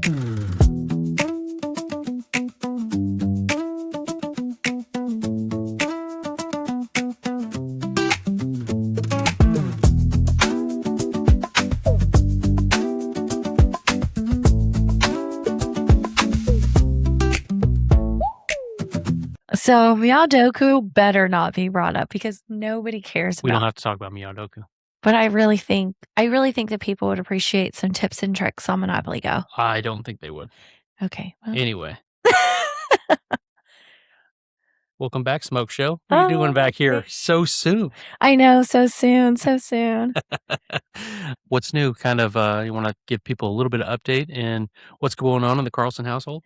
So Miyadoku better not be brought up because nobody cares We don't about. have to talk about Miyadoku. But I really think that people would appreciate some tips and tricks on Monopoly Go. I don't think they would. Okay. Well. Anyway, welcome back, Smoke Show. What are you doing back here so soon? I know, so soon. What's new? Kind of, you want to give people a little bit of update in what's going on in the Carlson household?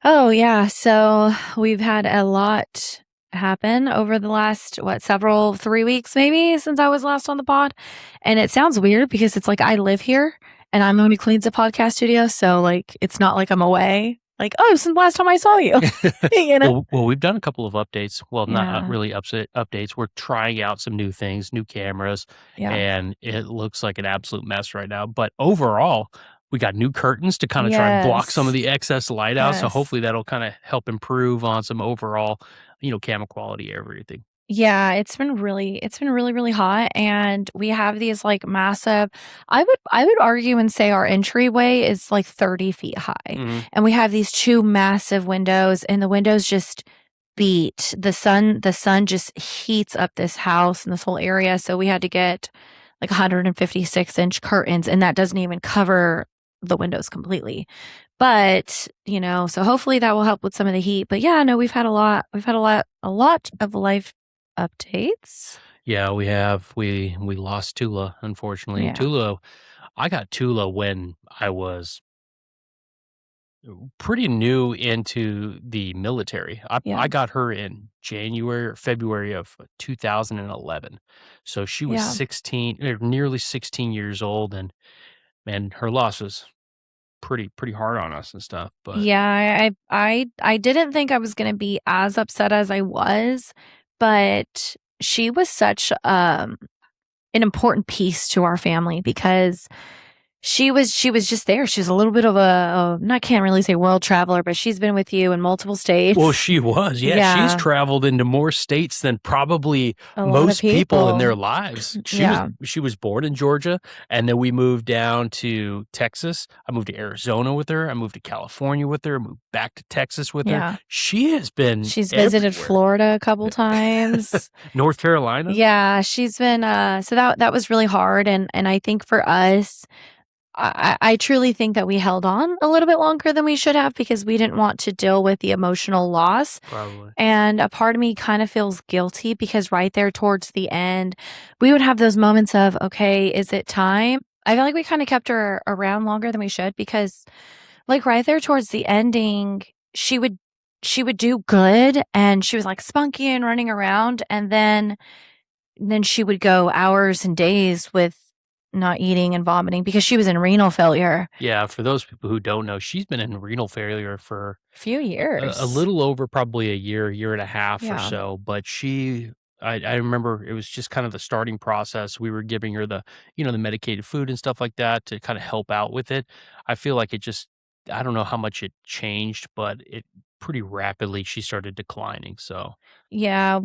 Oh, yeah. So we've had a lot happen over the last, 3 weeks maybe since I was last on the pod. And it sounds weird because it's like I live here and I'm the one who cleans the podcast studio. So, like, it's not like I'm away. Like, oh, since last time I saw you. You know? Well, we've done a couple of updates. Well, not Yeah. really updates. We're trying out some new things, new cameras, Yeah. and it looks like an absolute mess right now. But overall, we got new curtains to kind of try and block some of the excess light out. So Yes. hopefully that'll kind of help improve on some overall, camera quality, everything. Yeah, it's been really, really hot, and we have these like massive. I would argue and say our entryway is like 30 feet high, and we have these two massive windows, and the windows just beat the sun. The sun just heats up this house and this whole area, so we had to get like 156-inch curtains, and that doesn't even cover the windows completely. But, so hopefully that will help with some of the heat. But yeah, no, we've had a lot of life updates. Yeah, we have. We lost Tula, unfortunately. Yeah. Tula, I got Tula when I was pretty new into the military. Yeah. I got her in January or February of 2011. So she was Yeah. 16, nearly 16 years old, and man, her loss was pretty hard on us and stuff. But Yeah, I didn't think I was going to be as upset as I was, but she was such an important piece to our family because she was just there. She was a little bit of I can't really say world traveler, but she's been with you in multiple states. Well, she was. Yeah. She's traveled into more states than probably most people in their lives. She was born in Georgia, and then we moved down to Texas. I moved to Arizona with her. I moved to California with her. I moved back to Texas with her. She's visited Florida a couple times. North Carolina. Yeah, she's been so that was really hard, and I think for us, I truly think that we held on a little bit longer than we should have because we didn't want to deal with the emotional loss. Probably. And a part of me kind of feels guilty because right there towards the end, we would have those moments of, okay, is it time? I feel like we kind of kept her around longer than we should because like right there towards the ending, she would do good and she was like spunky and running around, and then she would go hours and days with not eating and vomiting because she was in renal failure. Yeah, for those people who don't know, she's been in renal failure for a few years. A little over probably a year and a half or so. But I remember it was just kind of the starting process. We were giving her the medicated food and stuff like that to kind of help out with it. I feel like I don't know how much it changed, but it pretty rapidly she started declining. So yeah,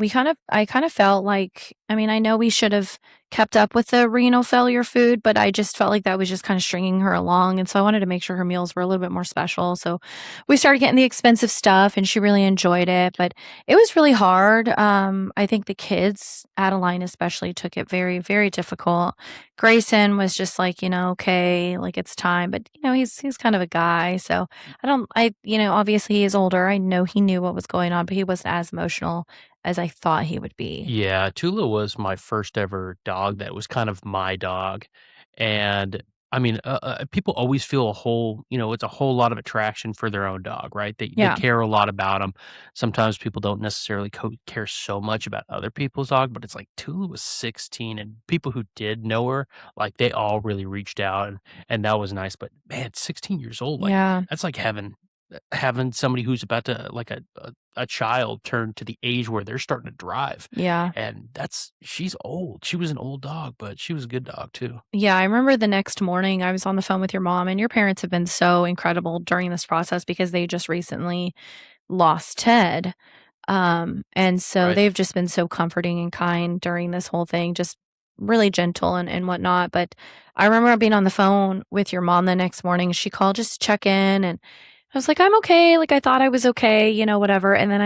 I kind of felt like, I mean, I know we should have kept up with the renal failure food, but I just felt like that was just kind of stringing her along. And so I wanted to make sure her meals were a little bit more special. So we started getting the expensive stuff and she really enjoyed it, but it was really hard. I think the kids, Adeline especially, took it very, very difficult. Grayson was just like, okay, like it's time, but he's kind of a guy. So obviously he's older. I know he knew what was going on, but he wasn't as emotional as I thought he would be. Yeah, Tula was my first ever dog that was kind of my dog. And I mean, people always feel it's a whole lot of attraction for their own dog, right? They care a lot about them. Sometimes people don't necessarily care so much about other people's dog, but it's like Tula was 16 and people who did know her, like they all really reached out and that was nice. But man, 16 years old, like that's like having having somebody who's about to like a child turn to the age where they're starting to drive, Yeah. and that's she's old. She was an old dog, but she was a good dog too. Yeah, I remember the next morning I was on the phone with your mom, and your parents have been so incredible during this process because they just recently lost Ted. And so Right. they've just been so comforting and kind during this whole thing, just really gentle and whatnot. But I remember being on the phone with your mom the next morning. She called just to check in, and I was like, I'm okay. Like I thought I was okay, whatever. And then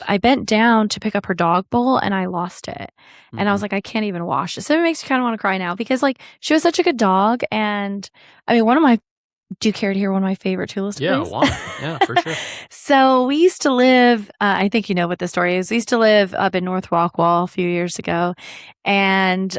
I bent down to pick up her dog bowl and I lost it. And I was Mhm. like, I can't even wash it. So it makes me kind of want to cry now because like she was such a good dog. And I mean, one of my do you care to hear one of my favorite Tula Yeah, I stories? wanna. Yeah, for sure. So we used to live, I think you know what the story is. We used to live up in North Rockwall a few years ago, and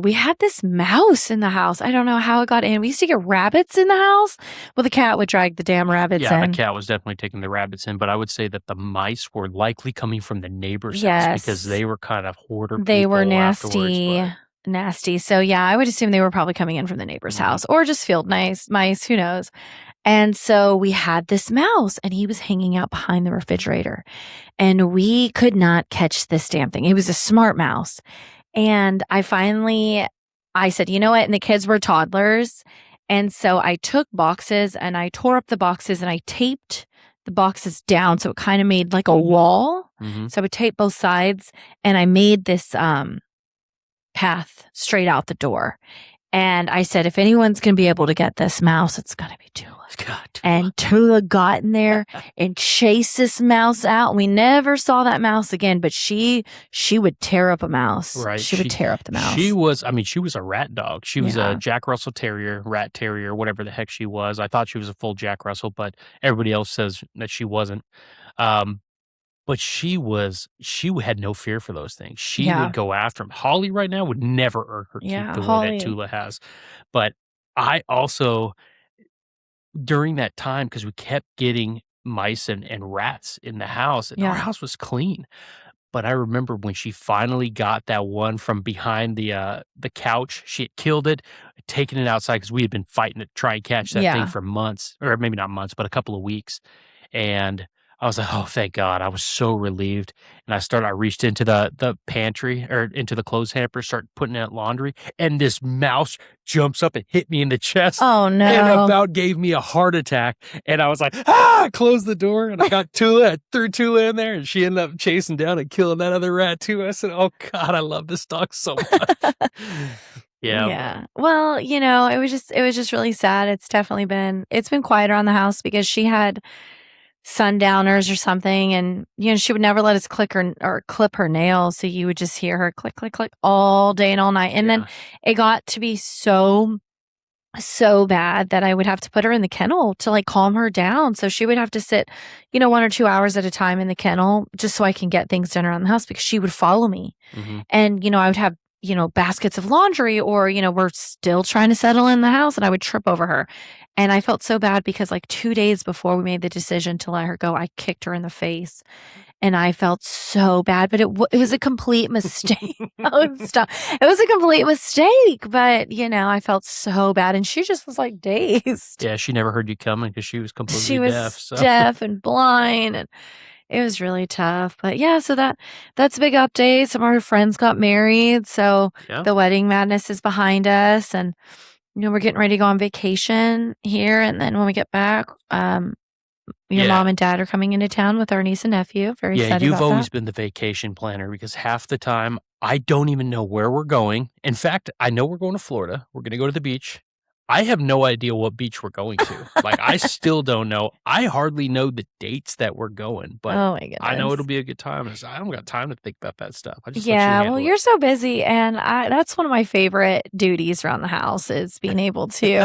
we had this mouse in the house. I don't know how it got in. We used to get rabbits in the house. Well, the cat would drag the damn rabbits Yeah, the in. cat was definitely taking the rabbits in, but I would say that the mice were likely coming from the neighbor's house because Yes, they were kind of hoarder they were people afterwards, nasty, but nasty. So yeah, I would assume they were probably coming in from the neighbor's mhm. house or just field mice. Who knows? And so we had this mouse, and he was hanging out behind the refrigerator. And we could not catch this damn thing. He was a smart mouse. And I said, "You know what?" And the kids were toddlers. And so I took boxes and I tore up the boxes and I taped the boxes down so it kind of made like a wall. Mhm. So I would tape both sides and I made this path straight out the door. And I said, if anyone's going to be able to get this mouse, it's going to be Tula. God, Tula. And Tula got in there and chased this mouse out. We never saw that mouse again, but she would tear up a mouse. Right, She would tear up the she mouse. was I mean, she was a rat dog. She was a Yeah. Jack Russell Terrier, rat terrier, whatever the heck she was. I thought she was a full Jack Russell, but everybody else says that she wasn't. Um, but she had no fear for those things. She would Yeah. go after 'em. Holly right now would never irk her keep Yeah. the way that Holly. Tula has. But I also during that time, because we kept getting mice and rats in the house, and our Yeah. house was clean. But I remember when she finally got that one from behind the couch, she had killed it, taken it outside because we had been fighting to try and catch that thing Yeah. for months, or maybe not months, but a couple of weeks. And I was like, "Oh, thank God." I was so relieved. And I reached into the pantry or into the clothes hamper, start putting out laundry, and this mouse jumps up and hit me in the chest Oh and no. about gave me a heart attack. And I was like, "Ah!" Closed the door and I got Tula. I threw Tula in there and she ended up chasing down and killing that other rat too. I said, "Oh God, I love this dog so much." Yeah, but Yeah. Well, it was just really sad. It's been quiet around the house because she had sundowners or something, and she would never let us click or clip her nails, so you would just hear her click click click all day and all night. And then yeah. it got to be so bad that I would have to put her in the kennel to like calm her down. So she would have to sit 1 or 2 hours at a time in the kennel just so I can get things done around the house because she would follow me. Mhm. And, I would have, baskets of laundry or, we're still trying to settle in the house and I would trip over her. And I felt so bad because like 2 days before we made the decision to let her go, I kicked her in the face and I felt so bad, but it was a complete mistake. Oh, stop. It was a complete mistake, but, I felt so bad and she just was like dazed. Yeah, she never heard you coming because she was She completely deaf, was so deaf and blind and it was really tough. But yeah, so that's a big update. Some of our friends got married, so yeah. the wedding madness is behind us and we're getting ready to go on vacation here and then when we get back, your Yeah. mom and dad are coming into town with our niece and nephew. Very Yeah, excited you've about that. always been the vacation planner because half the time I don't even know where we're going. In fact, I know we're going to Florida. We're gonna go to the beach. I have no idea what beach we're going to. Like, I still don't know. I hardly know the dates that we're going, but Oh my I know it'll goodness. be a good time. I don't got time to think about that stuff. I just let you Yeah, well, handle it. you're so busy, and that's one of my favorite duties around the house is being able to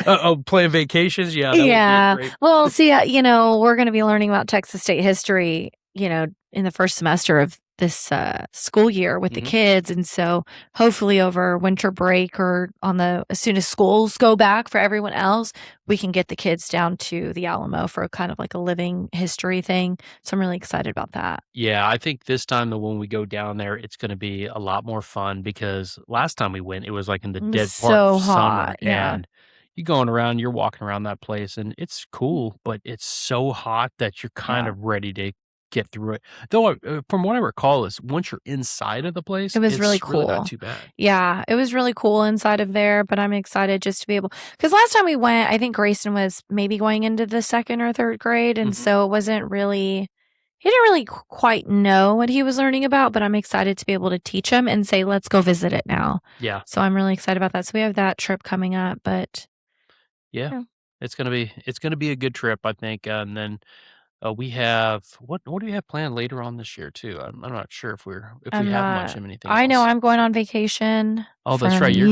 Oh, plan vacations? Yeah, that would be a Yeah. great. Well, see, we're gonna be learning about Texas state history, in the first semester of this, school year with the Mhm. kids, and so hopefully over winter break or as soon as schools go back for everyone else, we can get the kids down to the Alamo for kind of like a living history thing, so I'm really excited about that. Yeah, I think this time that when we go down there, it's gonna be a lot more fun because last time we went, it was like in the It was dead part of so hot, summer, yeah. and you're going around, you're walking around that place, and it's cool, but it's so hot that you're kind Yeah. of ready to get through it. Though, from what I recall is once you're inside of the place, It was really it's really not cool. too bad. Yeah, it was really cool inside of there, but I'm excited just to be able, because last time we went, I think Grayson was maybe going into the 2nd or 3rd grade, and Mhm. so it wasn't really he didn't really quite know what he was learning about, but I'm excited to be able to teach him and say, "Let's go visit it now." Yeah. So I'm really excited about that. So we have that trip coming up, but Yeah. yeah, It's gonna be a good trip, I think, and then, we have what do we have planned later on this year too? I'm not sure if we I'm have much not of anything I know else. I'm going on vacation Oh, that's from right, you.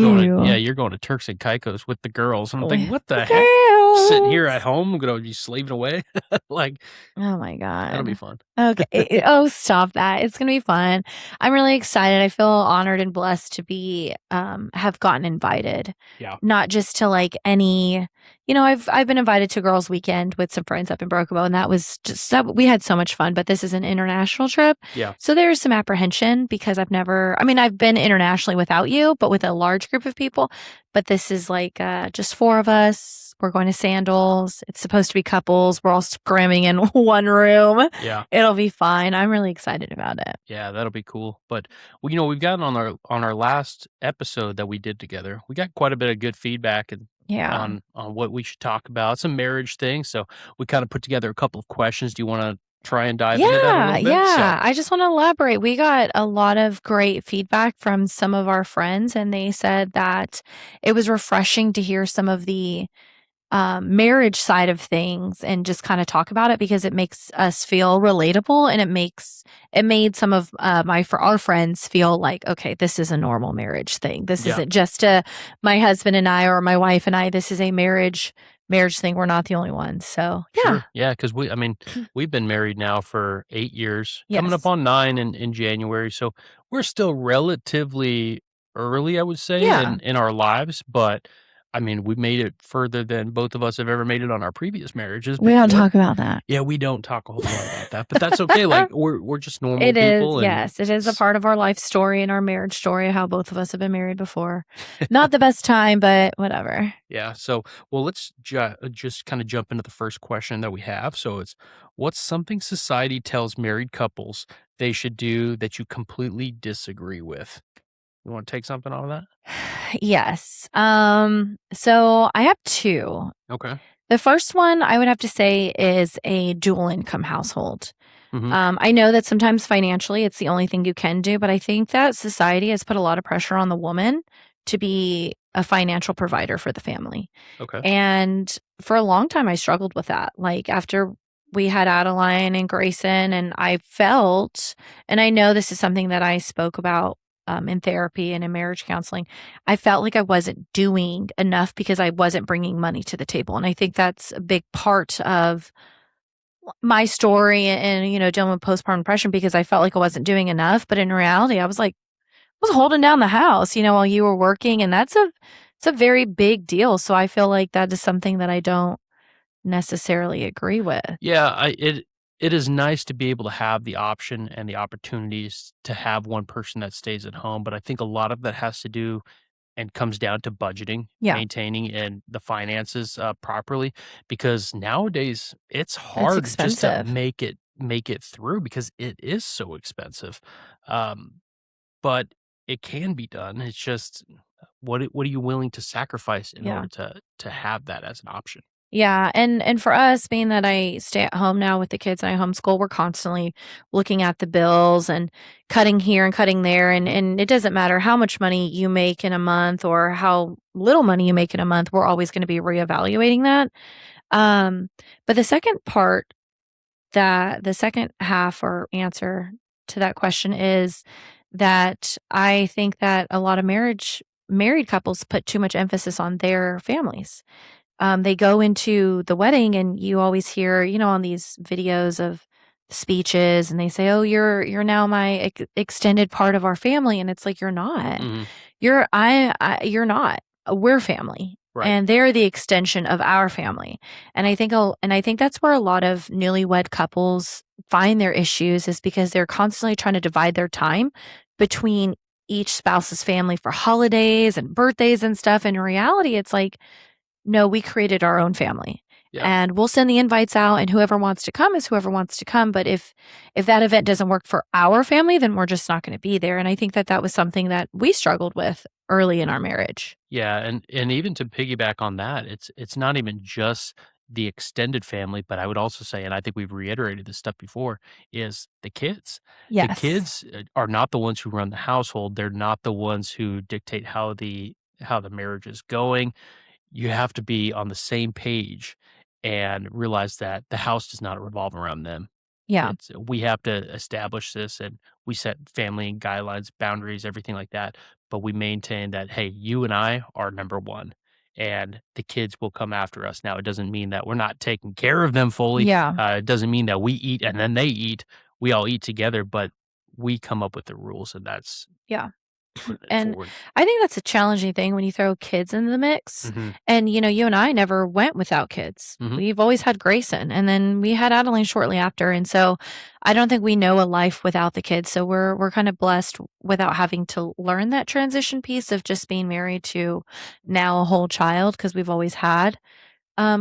you're going to Turks and Caicos with the girls, and I'm thinking, With "What the the heck? Sitting here at girls. home, gonna be slaving away?" Like, Oh my that'll be god. fun. Okay. Oh, stop that. It's gonna be fun. I'm really excited. I feel honored and blessed to be have gotten invited. Yeah. Not just to like any, I've been invited to girls' weekend with some friends up in Brokobo, and that was just that we had so much fun, but this is an international trip. Yeah. So there's some apprehension because I've been internationally without you, but with a large group of people. But this is like just 4 of us. We're going to Sandals. It's supposed to be couples. We're all cramming in one room. Yeah. It'll be fine. I'm really excited about it. Yeah, that'll be cool. But well, we've gotten on our last episode that we did together. We got quite a bit of good feedback and Yeah. on what we should talk about, some marriage things. So we kind of put together a couple of questions. Do you want to try and dive into that a Yeah, little bit? So yeah. I just want to elaborate. We got a lot of great feedback from some of our friends, and they said that it was refreshing to hear some of the marriage side of things and just kind of talk about it because it makes us feel relatable, and it made some of for our friends feel like, okay, this is a normal marriage thing. This yeah, isn't just my husband and I or my wife and I. This is a marriage thing. We're not the only ones. So yeah, sure. Yeah, because we've been married now for 8 years, coming up yes, on nine in January. So we're still relatively early, I would say, yeah. in our lives. But we made it further than both of us have ever made it on our previous marriages. We But don't what? talk about that. Yeah, we don't talk a whole lot about that, but that's okay. Like we're just normal It is, people, and yes. It is a s- part of our life story and our marriage story, how both of us have been married before. Not the best time, but whatever. yeah. So, well, let's just kind of jump into the first question that we have. So, it's what's something society tells married couples they should do that you completely disagree with? You want to take something out of that? Yes. So I have 2. Okay. The first one I would have to say is a dual income household. Hmm. I know that sometimes financially it's the only thing you can do, but I think that society has put a lot of pressure on the woman to be a financial provider for the family. Okay. And for a long time, I struggled with that. Like after we had Adeline and Grayson, and I felt, and I know this is something that I spoke about in therapy and in marriage counseling, I felt like I wasn't doing enough because I wasn't bringing money to the table. And I think that's a big part of my story and, dealing with postpartum depression because I felt like I wasn't doing enough. But in reality, I was holding down the house, while you were working. And it's a very big deal. So I feel like that is something that I don't necessarily agree with. Yeah, it is nice to be able to have the option and the opportunities to have one person that stays at home, but I think a lot of that has to do and comes down to budgeting, Yeah, maintaining, and the finances properly. Because nowadays it's it's hard just to expensive. make it through because it is so expensive. Um, but it can be done. It's just what are you willing to sacrifice in Yeah. order to have that as an option? Yeah, and for us, being that I stay at home now with the kids and I homeschool, we're constantly looking at the bills and cutting here and cutting there, and it doesn't matter how much money you make in a month or how little money you make in a month, we're always going to be reevaluating that. Um, but the second half or answer to that question is that I think that a lot of married couples put too much emphasis on their families. They go into the wedding and you always hear, on these videos of speeches and they say, "Oh, you're now my extended part of our family." And it's like you're not. Mhm. You're not. We're family. Right. And they're the extension of our family. And I think that's where a lot of newlywed couples find their issues is because they're constantly trying to divide their time between each spouse's family for holidays and birthdays and stuff. And in reality, it's like no, we created our own family. Yeah. And we'll send the invites out and whoever wants to come is whoever wants to come, but if that event doesn't work for our family, then we're just not going to be there. And I think that that was something that we struggled with early in our marriage. Yeah, and even to piggyback on that, it's not even just the extended family, but I would also say, and I think we've reiterated this stuff before, is the kids. The Yes. kids are not the ones who run the household. They're not the ones who dictate how the marriage is going. You have to be on the same page and realize that the house does not revolve around them. Yeah. It's we have to establish this, and we set family guidelines, boundaries, everything like that, but we maintain that, "Hey, you and I are number 1, and the kids will come after us." Now, it doesn't mean that we're not taking care of them fully, Yeah. it doesn't mean that we eat and then they eat. We all eat together, but we come up with the rules, and that's Yeah. putting it And forward. I think that's a challenging thing when you throw kids into the mix. Mhm, And, you and I never went without kids. mhm. We've always had Grayson, and then we had Adeline shortly after. And so I don't think we know a life without the kids. So we're kind of blessed without having to learn that transition piece of just being married to now a whole child because we've always had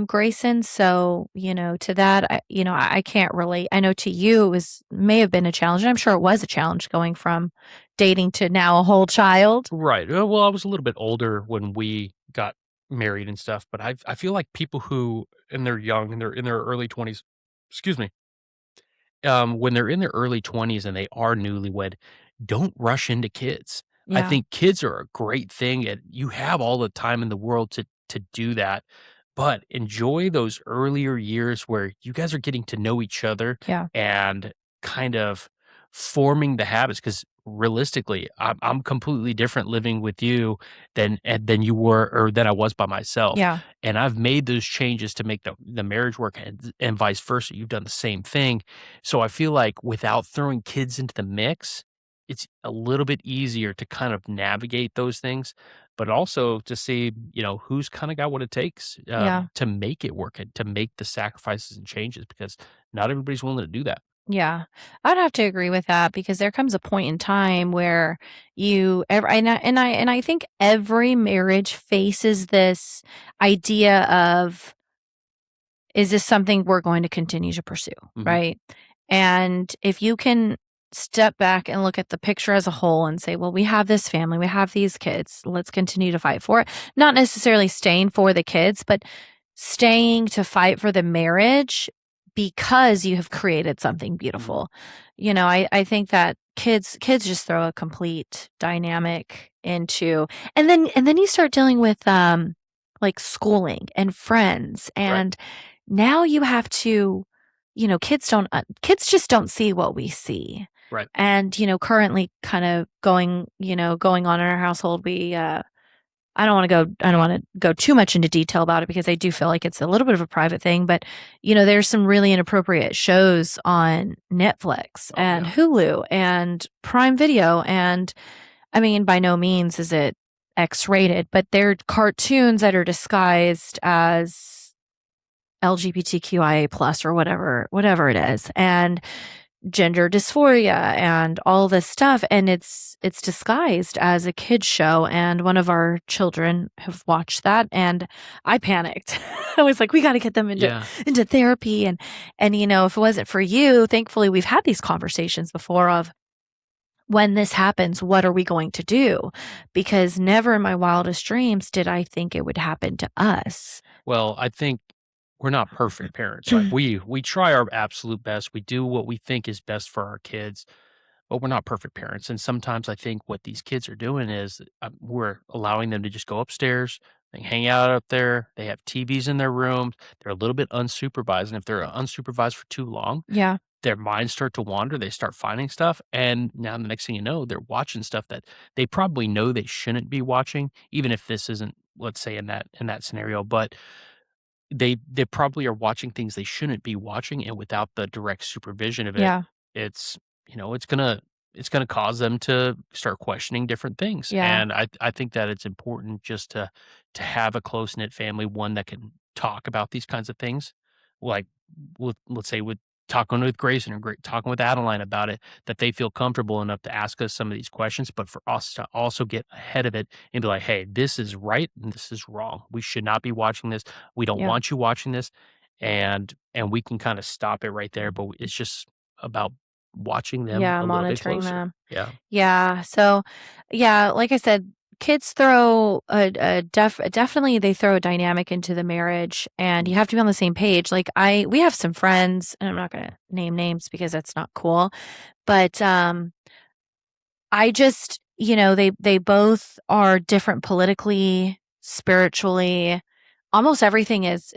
Grayson. So, to that, I can't relate. I know to you it was may have been a challenge. And I'm sure it was a challenge going from dating to now a whole child. Right. Well, I was a little bit older when we got married and stuff, but I feel like people who and they're young and they're in their early 20s, excuse me, when they're in their early 20s and they are newlywed, don't rush into kids. I Yeah. think kids are a great thing and you have all the time in the world to do that. But enjoy those earlier years where you guys are getting to know each other Yeah. and kind of forming the habits because realistically, I'm completely different living with you than you were or than I was by myself. Yeah. And I've made those changes to make the marriage work and vice versa. You've done the same thing. So I feel like without throwing kids into the mix, it's a little bit easier to kind of navigate those things, but also to see, who's kind of got what it takes Yeah. to make it work and to make the sacrifices and changes because not everybody's willing to do that. Yeah. I'd have to agree with that because there comes a point in time where and I think every marriage faces this idea of, is this something we're going to continue to pursue, Hmm. right? And if you can step back and look at the picture as a whole and say, well, we have this family, we have these kids, let's continue to fight for it. Not necessarily staying for the kids, but staying to fight for the marriage because you have created something Hmm. beautiful. I think that kids just throw a complete dynamic into, and then you start dealing with like schooling and friends, Right. and now you have to, kids just don't see what we see. Right. And, currently kind of going on in our household, I don't want to go too much into detail about it because I do feel like it's a little bit of a private thing, but there's some really inappropriate shows on Netflix Oh and yeah. Hulu and Prime Video, and I mean by no means is it X-rated, but they're cartoons that are disguised as LGBTQIA plus or whatever it is, and gender dysphoria and all this stuff, and it's disguised as a kids show, and one of our children have watched that, and I panicked. I was like, we got to get them into Yeah. therapy, and if it wasn't for you, thankfully we've had these conversations before of, when this happens, what are we going to do? Because never in my wildest dreams did I think it would happen to us. Well, I think we're not perfect parents, right? We try our absolute best. We do what we think is best for our kids, but we're not perfect parents. And sometimes I think what these kids are doing is we're allowing them to just go upstairs, they hang out up there. They have TVs in their rooms. They're a little bit unsupervised, and if they're unsupervised for too long, Yeah, their minds start to wander. They start finding stuff, and now the next thing you know, they're watching stuff that they probably know they shouldn't be watching, even if this isn't, let's say, in that scenario. But they probably are watching things they shouldn't be watching, and without the direct supervision of it, yeah, it's, it's gonna cause them to start questioning different things, yeah, and I think that it's important just to have a close-knit family, one that can talk about these kinds of things, like, let's say with talking with Grayson or talking with Adeline about it, that they feel comfortable enough to ask us some of these questions, but for us to also get ahead of it and be like, "Hey, this is right and this is wrong. We should not be watching this. We don't Yeah. want you watching this." And we can kind of stop it right there, but it's just about watching them Yeah, a little bit monitoring closer. them. Yeah. Yeah, so yeah, like I said, kids throw definitely they throw a dynamic into the marriage, and Mm. you have to be on the same page. Like we have some friends, and I'm not gonna name names because that's not cool, but I just, they both are different politically, spiritually, almost everything is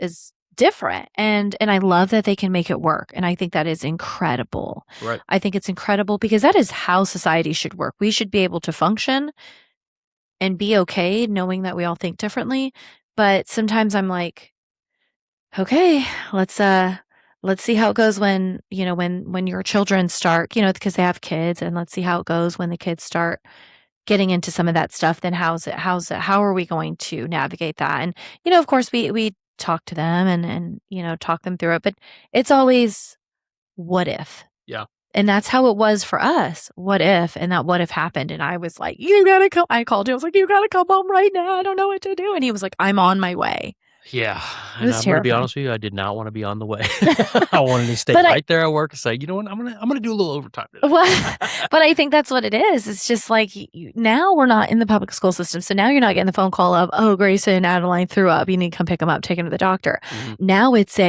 different, and I love that they can make it work, and I think that is incredible. Right. I think it's incredible because that is how society should work. We should be able to function and be okay knowing that we all think differently, but sometimes I'm like, "Okay, let's, uh let's see how it goes when, when your children start," because they have kids, and let's see how it goes when the kids start getting into some of that stuff. Then how are we going to navigate that? And, of course, we talk to them and, talk them through it, but it's always what if? Yeah. And that's how it was for us. What if? And that what if happened. And I was like, you gotta come. I called you. I was like, you gotta come home right now. I don't know what to do. And he was like, I'm on my way. Yeah, It and was I'm gonna be terrifying. honest with you, I did not wanna be on the way. I wanted to stay But I, right there at work and say, "You know what? I'm gonna do a little overtime well, today." but I think that's what it is. It's just like now we're not in the public school system. So now you're not getting the phone call of, oh, Grayson and Adeline threw up. You need to come pick them up, take them to the doctor. Mhm. Now it's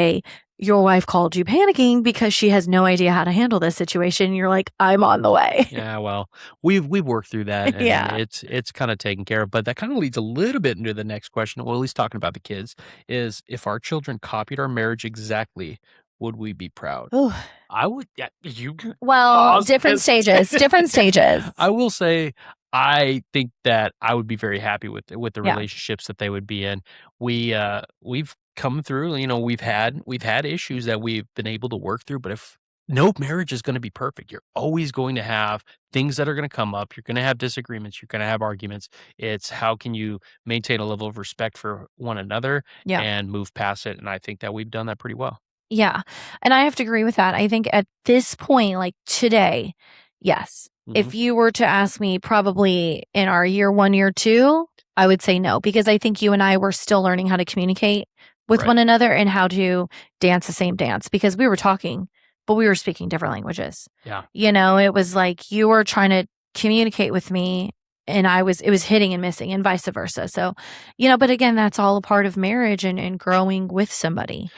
your wife called you panicking because she has no idea how to handle this situation. You're like, I'm on the way. Yeah, well, we've worked through that, and Yeah. it's kinda taken care of, but that kinda leads a little bit into the next question, well, at least talking about the kids, is if our children copied our marriage exactly, would we be proud? Ooh. I would, yeah, you Well, paused different this. stages, different stages. I will say, I think that I would be very happy with the Yeah. relationships that they would be in. We've come through, we've had issues that we've been able to work through, but if no marriage is gonna be perfect, you're always going to have things that are gonna come up, you're gonna have disagreements, you're gonna have arguments. It's how can you maintain a level of respect for one another Yeah. and move past it, and I think that we've done that pretty well. Yeah, and I have to agree with that. I think at this point, like today, yes. Mhm. If you were to ask me probably in our year 1, year 2, I would say no, because I think you and I were still learning how to communicate with Right. one another and how to dance the same dance because we were talking, but we were speaking different languages. Yeah. It was like you were trying to communicate with me and it was hitting and missing and vice versa. So, but again, that's all a part of marriage and growing with somebody,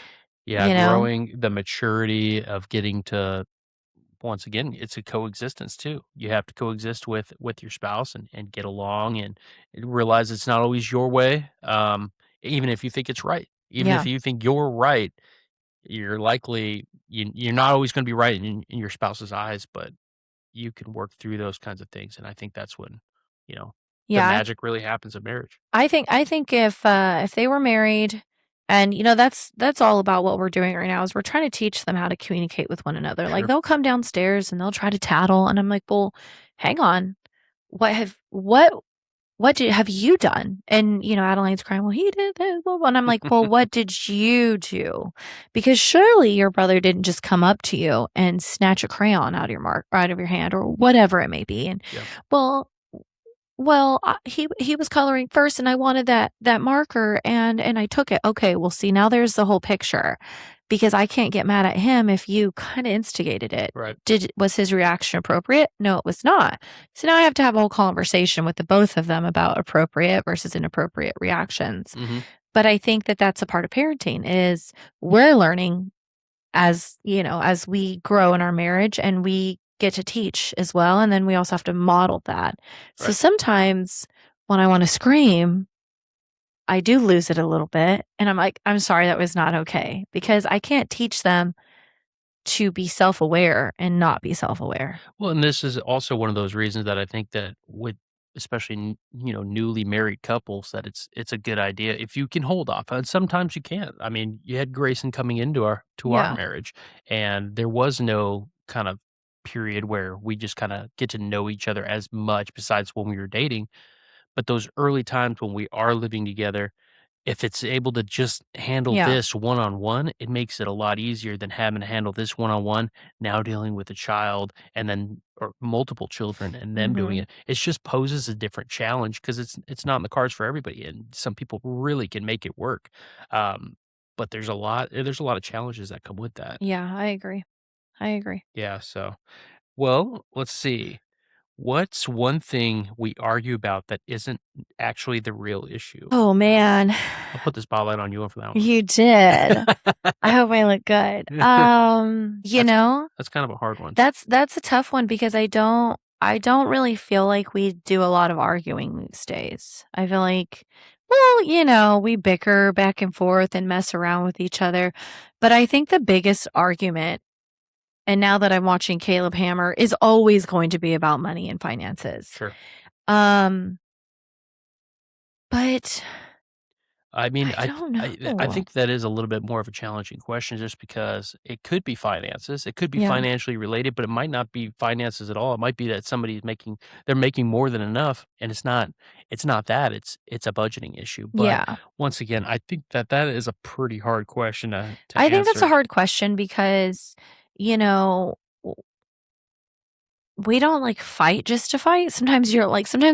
Yeah, you know? growing the maturity of getting to, once again, it's a coexistence too. You have to coexist with your spouse and get along and realize it's not always your way. Even if you think it's right, even if Yeah. you think you're right, you're likely you're not always going to be right in your spouse's eyes, but you can work through those kinds of things. And I think that's when you know the Yeah, magic really happens in marriage. I think if they were married and that's all about what we're doing right now is we're trying to teach them how to communicate with one another. Like Sure. they'll come downstairs and they'll try to tattle and I'm like, "Well, hang on. What have you done?" And Adeline's crying, "Well, he did this." Blah, blah. And I'm like, "Well, what did you do? Because surely your brother didn't just come up to you and snatch a crayon out of your mark out of your hand or whatever it may be." And Yeah. well, he was coloring first, and I wanted that marker, and I took it. Okay, well, see, now there's the whole picture, because I can't get mad at him if you kinda instigated it. Right. Was his reaction appropriate? No, it was not. So now I have to have a whole conversation with the both of them about appropriate versus inappropriate reactions. Hmm. But I think that that's a part of parenting is we're learning as we grow in our marriage and we get to teach as well. And then we also have to model that. So Right. sometimes when I want to scream, I do lose it a little bit. And I'm like, I'm sorry, that was not okay because I can't teach them to be self aware and not be self aware. Well, and this is also one of those reasons that I think that with especially newly married couples that it's a good idea if you can hold off. And sometimes you can't. I mean, you had Grayson coming into our Yeah. marriage, and there was no kind of period where we just kind of get to know each other as much besides when we were dating. But those early times when we are living together, if it's able to just handle Yeah. this one-on-one, it makes it a lot easier than having to handle this one-on-one, now dealing with a child and then or multiple children and them doing Mhm. it. It just poses a different challenge because it's not in the cards for everybody, and some people really can make it work. Um, but there's a lot of challenges that come with that. Yeah, I agree. I agree. Yeah, so well, let's see. What's one thing we argue about that isn't actually the real issue? Oh, man. I'll put the spotlight on you for that one. You did. I hope I look good. You That's know, that's kind of a hard one. that's a tough one because I don't really feel like we do a lot of arguing these days. I feel like, well, we bicker back and forth and mess around with each other. But I think the biggest argument, and now that I'm watching Caleb Hammer, is always going to be about money and finances. Sure. Um, but I mean, I don't I know. think that is a little bit more of a challenging question just because it could be finances. It could be Yeah. financially related, but it might not be finances at all. It might be that somebody's making they're making more than enough and it's not that. It's a budgeting issue. But Yeah. once again, I think that that is a pretty hard question to I think that's a answer. hard question because, you know, we don't, like, fight just to fight. Sometimes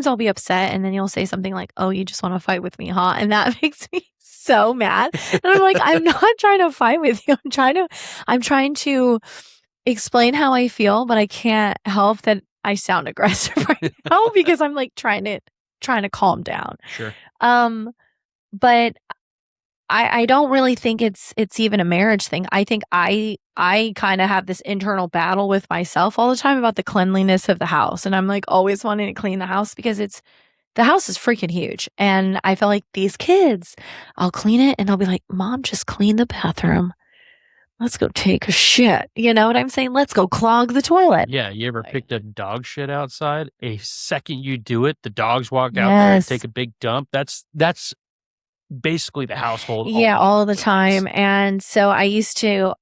I'll be upset and then you'll say something like, "Oh, you just wanna fight with me, huh?" And that makes me so mad. And I'm like, "I'm not trying to fight with you. I'm trying to explain how I feel, but I can't help that I sound aggressive right now because I'm, like, trying to calm down." Sure. Um, but I don't really think it's even a marriage thing. I think I kinda have this internal battle with myself all the time about the cleanliness of the house, and I'm, like, always wanting to clean the house because the house is freaking huge, and I feel like these kids, I'll clean it, and they'll be like, "Mom, just clean the bathroom. Let's go take a shit." You know what I'm saying? "Let's go clog the toilet." Yeah, you ever Like, picked a dog shit outside? A second you do it, the dogs walk out there and take yes. a big dump. That's basically the household Yeah, all all the over the place. time, and so I used to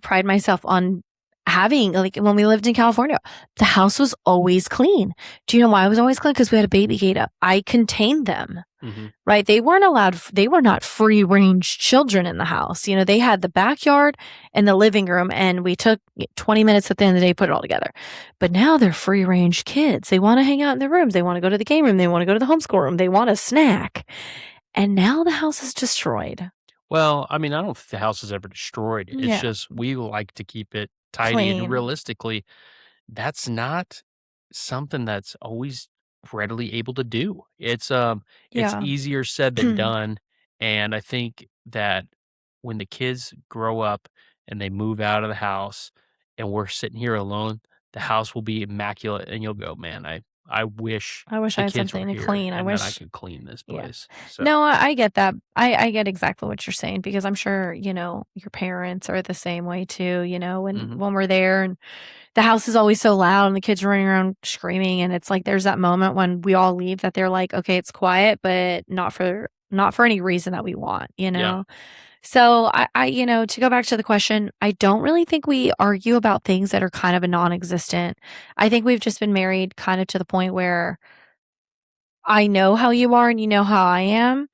pride myself on having like, when we lived in California, the house was always clean. Do you know why it was always clean? Because we had a baby gate up. I contained them, Mhm. right? They were not free range children in the house. They had the backyard and the living room, and we took 20 minutes at the end of the day, put it all together. But now they're free range kids. They wanna hang out in their rooms. They wanna go to the game room. They wanna go to the homeschool room. They want a snack. And now the house is destroyed. Well, I mean, I don't think the house is ever destroyed. It's Yeah. just we like to keep it tidy, and Clean. realistically, that's not something that's always readily able to do. It's Yeah. easier said than done, and I think that when the kids grow up and they move out of the house and we're sitting here alone, the house will be immaculate and you'll go, "Man, I wish I wish I the had kids were something to here clean. I and that I wish could clean this Yeah. place." So, No, I get that. I get exactly what you're saying because I'm sure, your parents are the same way too, when mhm. when we're there and the house is always so loud and the kids are running around screaming, and it's like there's that moment when we all leave that they're like, "Okay, it's quiet, but not for any reason that we want," you Yeah. know? So to go back to the question, I don't really think we argue about things that are kind of a non-existent. I think we've just been married kind of to the point where I know how you are and you know how I am.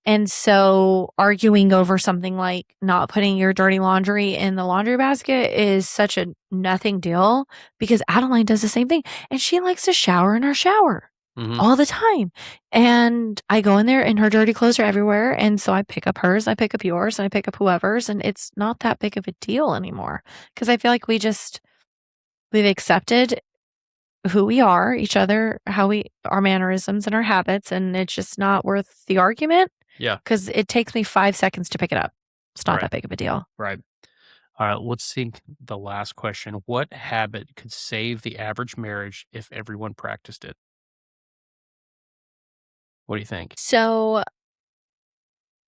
And so arguing over something like not putting your dirty laundry in the laundry basket is such a nothing deal because Adeline does the same thing and she likes to shower in our shower Mhm. all the time. And I go in there and her dirty clothes are everywhere. And so I pick up hers, I pick up yours, and I pick up whoever's. And it's not that big of a deal anymore because I feel like we've accepted who we are, each other, our mannerisms and our habits, and it's just not worth the argument Yeah. because it takes me 5 seconds to pick it up. It's not Right. that big of a deal. Right. Alright, let's think the last question. What habit could save the average marriage if everyone practiced it? What do you think? So,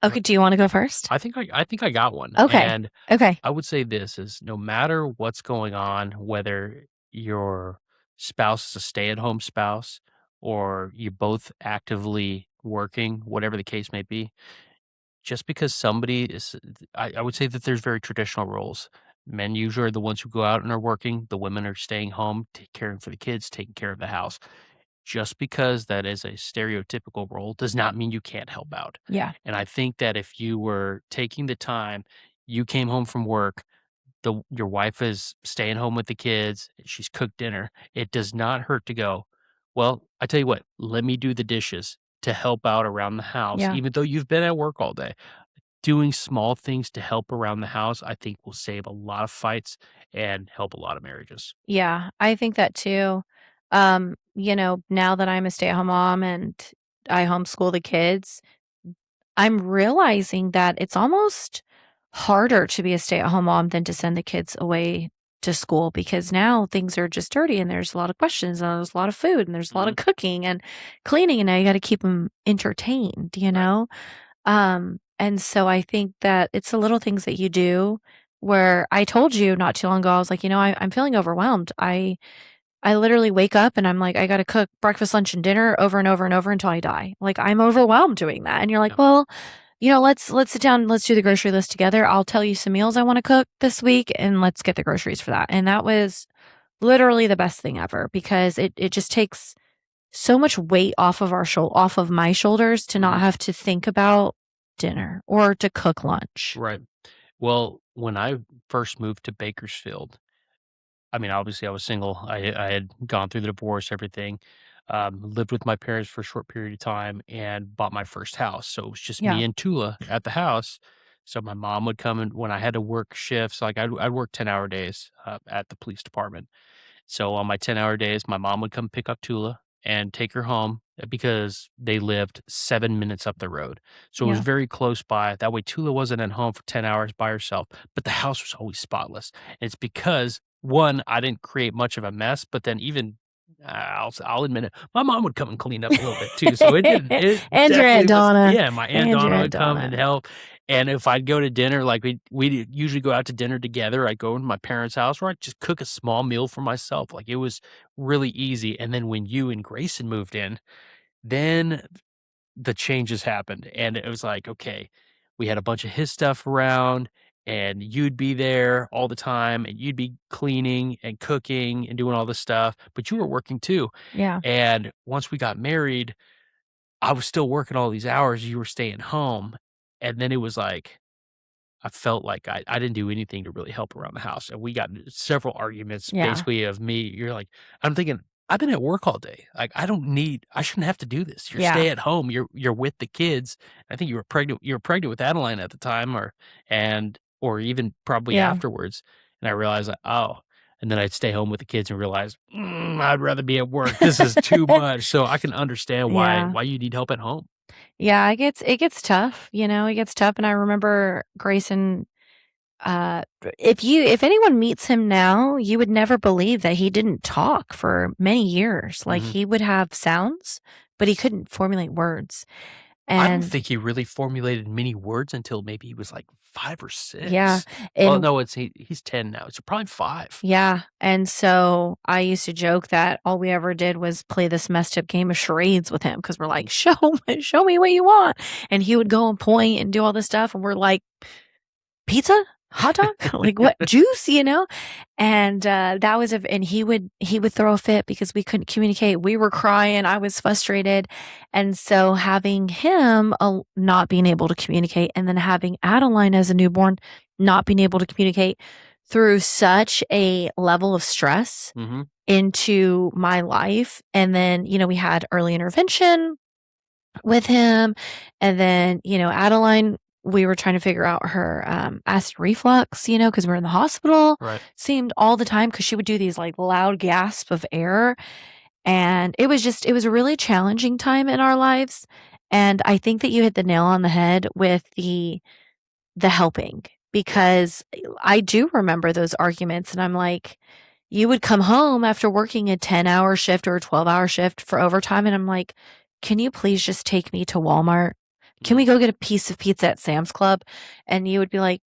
Uh, okay, do you wanna go first? I think I got one, Okay. and Okay. I would say this is no matter what's going on, whether your spouse is a stay-at-home spouse or you both actively working, whatever the case may be, just because somebody is I would say that there's very traditional roles. Men usually are the ones who go out and are working, the women are staying home, caring for the kids, taking care of the house. just because that is a stereotypical role does not mean you can't help out. Yeah. And I think that if you were taking the time, you came home from work, your wife is staying home with the kids, she's cooked dinner, it does not hurt to go, "Well, I tell you what, let me do the dishes," to help out around the house, Yeah. even though you've been at work all day. Doing small things to help around the house, I think will save a lot of fights and help a lot of marriages. Yeah, I think that too. Now that I'm a stay-at-home mom and I homeschool the kids, I'm realizing that it's almost harder to be a stay-at-home mom than to send the kids away to school because now things are just dirty and there's a lot of questions and there's a lot of food and there's a lot Mhm. of cooking and cleaning and now you got to keep them entertained, you Right. know? And so I think that it's the little things that you do where I told you not too long ago, I was like, I'm feeling overwhelmed. I literally wake up and I'm like, I gotta cook breakfast, lunch, and dinner over and over and over until I die. Like I'm overwhelmed doing that. And you're like, Yeah. well, let's sit down, let's do the grocery list together. I'll tell you some meals I want to cook this week and let's get the groceries for that. And that was literally the best thing ever because it just takes so much weight off of my shoulders to not Mhm. have to think about dinner or to cook lunch. Right. Well, when I first moved to Bakersfield, I mean, obviously, I was single. I had gone through the divorce, everything. Lived with my parents for a short period of time, and bought my first house. So it was just Yeah. me and Tula at the house. So my mom would come, and when I had to work shifts, like I'd work 10-hour days at the police department. So on my 10-hour days, my mom would come pick up Tula and take her home because they lived 7 minutes up the road. So it was Yeah. very close by. That way, Tula wasn't at home for 10 hours by herself, but the house was always spotless. And it's because, one, I didn't create much of a mess, but then even I'll admit it, my mom would come and clean up a little bit too. So it And your Aunt definitely was, Donna. yeah, my Aunt And your Donna Aunt would come and Donna. help. And if I'd go to dinner, like we'd usually go out to dinner together. I'd go to my parents' house or I'd just cook a small meal for myself. Like it was really easy. And then when you and Grayson moved in, then the changes happened. And it was like, okay, we had a bunch of his stuff around and you'd be there all the time and you'd be cleaning and cooking and doing all this stuff, but you were working too. Yeah. And once we got married, I was still working all these hours. You were staying home. And then it was like, I felt like I didn't do anything to really help around the house, and we got into several arguments Yeah. basically of me you're like I'm thinking, "I've been at work all day, like, I shouldn't have to do this. You're Yeah. stay at home, you're with the kids." I think you were pregnant with Adeline at the time or even probably Yeah. afterwards, and I realized, like, "Oh," and then I'd stay home with the kids and realize, I'd rather be at work. This is too much." So I can understand Yeah. why you need help at home. Yeah, it gets tough, it gets tough, and I remember Grayson, if anyone meets him now, you would never believe that he didn't talk for many years, like, Mhm. he would have sounds, but he couldn't formulate words, I don't and think he really formulated many words until maybe he was like 5 or yeah, 6. Well, and no, he's 10 now, so probably 5. yeah, and so I used to joke that all we ever did was play this messed up game of charades with him because 'cause we're like, Mhm. show me what you want," and he would go and point and do all this stuff, and we're like, "Pizza? Hot dog? Like, what? Juice?" And, that was and he would throw a fit because we couldn't communicate. We were crying, I was frustrated, and so having him, not being able to communicate and then having Adeline as a newborn not being able to communicate threw such a level of stress Mhm. into my life, and then, we had early intervention with him. And then, Adeline, we were trying to figure out her acid reflux, because we're in the hospital. Right. Seemed all the time because she would do these like loud gasps of air. And it was a really challenging time in our lives. And I think that you hit the nail on the head with the helping Yeah. because I do remember those arguments. And I'm like, you would come home after working a 10-hour shift or a 12-hour shift for overtime, and I'm like, "Can you please just take me to Walmart? Can Mhm. we go get a piece of pizza at Sam's Club?" And you would be like,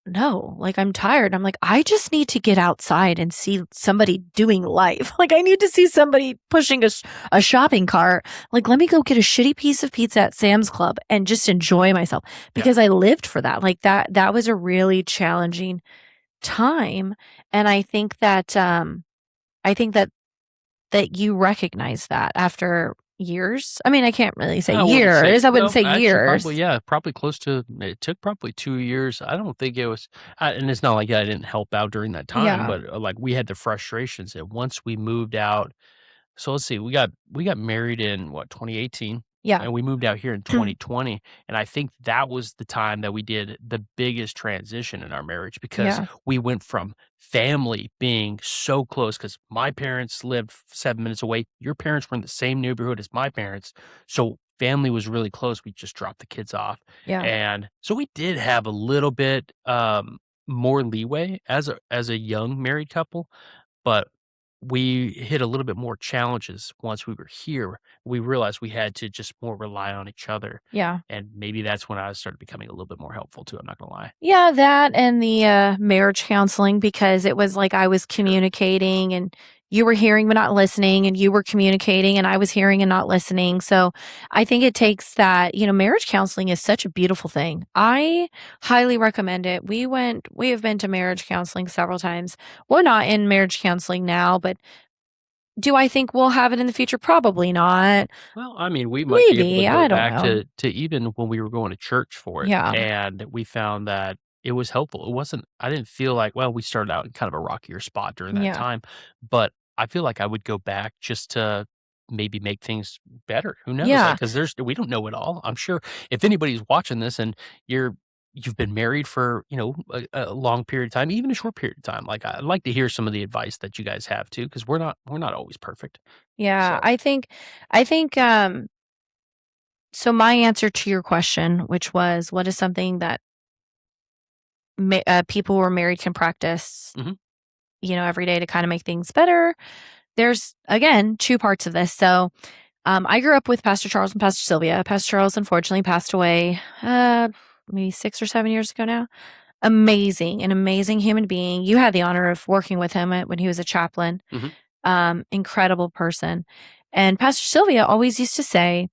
"No, like, I'm tired." I'm like, "I just need to get outside and see somebody doing life. Like, I need to see somebody pushing a shopping cart. Like, let me go get a shitty piece of pizza at Sam's Club and just enjoy myself," Yeah. because I lived for that. Like, that was a really challenging time, and I think that that you recognize that after years? I mean, I can't really say I wouldn't say years. I wouldn't well, say actually, probably, years. yeah, probably close to it took probably 2 years. I don't think it was and it's not like I didn't help out during that time, Yeah. but, like, we had the frustrations, and once we moved out. So let's see, we got married in what, 2018, Yeah. and we moved out here in 2020, and I think that was the time that we did the biggest transition in our marriage because Yeah. we went from family being so close because my parents lived 7 minutes away. Your parents were in the same neighborhood as my parents, so family was really close. We just dropped the kids off, Yeah. and so we did have a little bit more leeway as a young married couple, but we hit a little bit more challenges once we were here. We realized we had to just more rely on each other, Yeah. and maybe that's when I started becoming a little bit more helpful too, I'm not gonna lie. Yeah, that and the, marriage counseling because it was like I was Sure. communicating and you were hearing but not listening, and you were communicating and I was hearing and not listening, so I think it takes that marriage counseling is such a beautiful thing. I highly recommend it. We have been to marriage counseling several times. We're not in marriage counseling now, but do I think we'll have it in the future? Probably not. Well, I mean, we might be able to Maybe, go I don't back know. to even when we were going to church for it, Yeah. and we found that it was helpful. It wasn't I didn't feel like well, we started out in kind of a rockier spot during that Yeah. time, but I feel like I would go back just to maybe make things better. Who knows? Like, Yeah. because there's we don't know it all. I'm sure if anybody's watching this and you've been married for, a long period of time, even a short period of time, like, I'd like to hear some of the advice that you guys have too, because we're not always perfect. Yeah, So I think, so my answer to your question, which was, what is something that people who are married can practice, mhm, every day to kind of make things better? There's again two parts of this. So, I grew up with Pastor Charles and Pastor Sylvia. Pastor Charles unfortunately passed away, maybe 6 or 7 years ago now. Amazing, an amazing human being. You had the honor of working with him when he was a chaplain. mhm. Incredible person. And Pastor Sylvia always used to say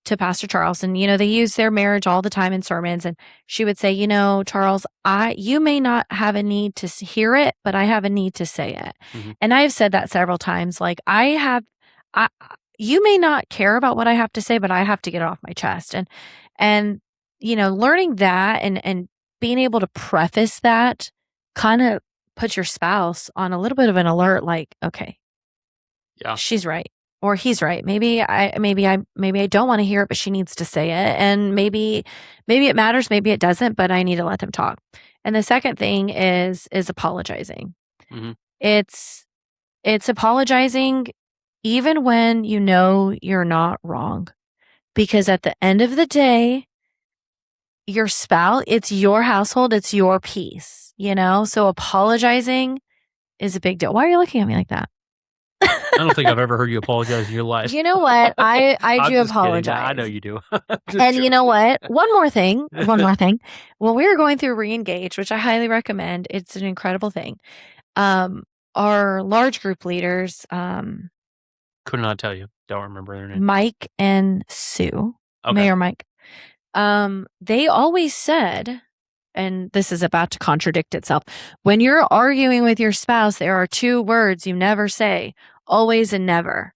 to Pastor Charles, and they use their marriage all the time in sermons, and she would say, Charles, you may not have a need to hear it, but I have a need to say it. Mhm. And I have said that several times. Like you may not care about what I have to say, but I have to get it off my chest. And learning that and being able to preface that kind of puts your spouse on a little bit of an alert. Like, okay, Yeah. she's right or he's right. Maybe I don't want to hear it, but she needs to say it. And maybe it matters, maybe it doesn't, but I need to let them talk. And the second thing is apologizing. Mhm. It's it's apologizing even when you know you're not wrong. Because at the end of the day, your spouse, it's your household, it's your peace. So apologizing is a big deal. Why are you looking at me like that? I don't think I've ever heard you apologize in your life. You know what? I I'm do just kidding. I know apologize. you do. I'm just And you know joking. what? One more thing. When we were going through Reengage, which I highly recommend, it's an incredible thing. Um, our large group leaders, Could not tell you. Don't remember their name. Mike and Sue, Okay. Mayor Mike, they always said, and this is about to contradict itself, when you're arguing with your spouse, there are two words you never say, always and never.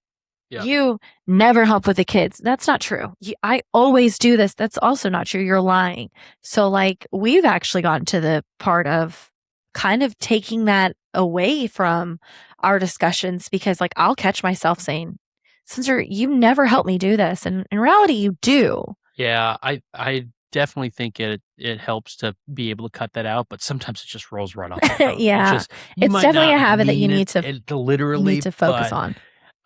Yeah. You never help with the kids. That's not true. I always do this. That's also not true. You're lying. So, like, we've actually gotten to the part of kind of taking that away from our discussions because, like, I'll catch myself saying, Spencer, you never help me do this. And in reality, you do. Yeah, I definitely think it helps to be able to cut that out, but sometimes it just rolls right off the tongue. It's Yeah. just you It's might definitely a not habit that mean it you need literally, to focus on.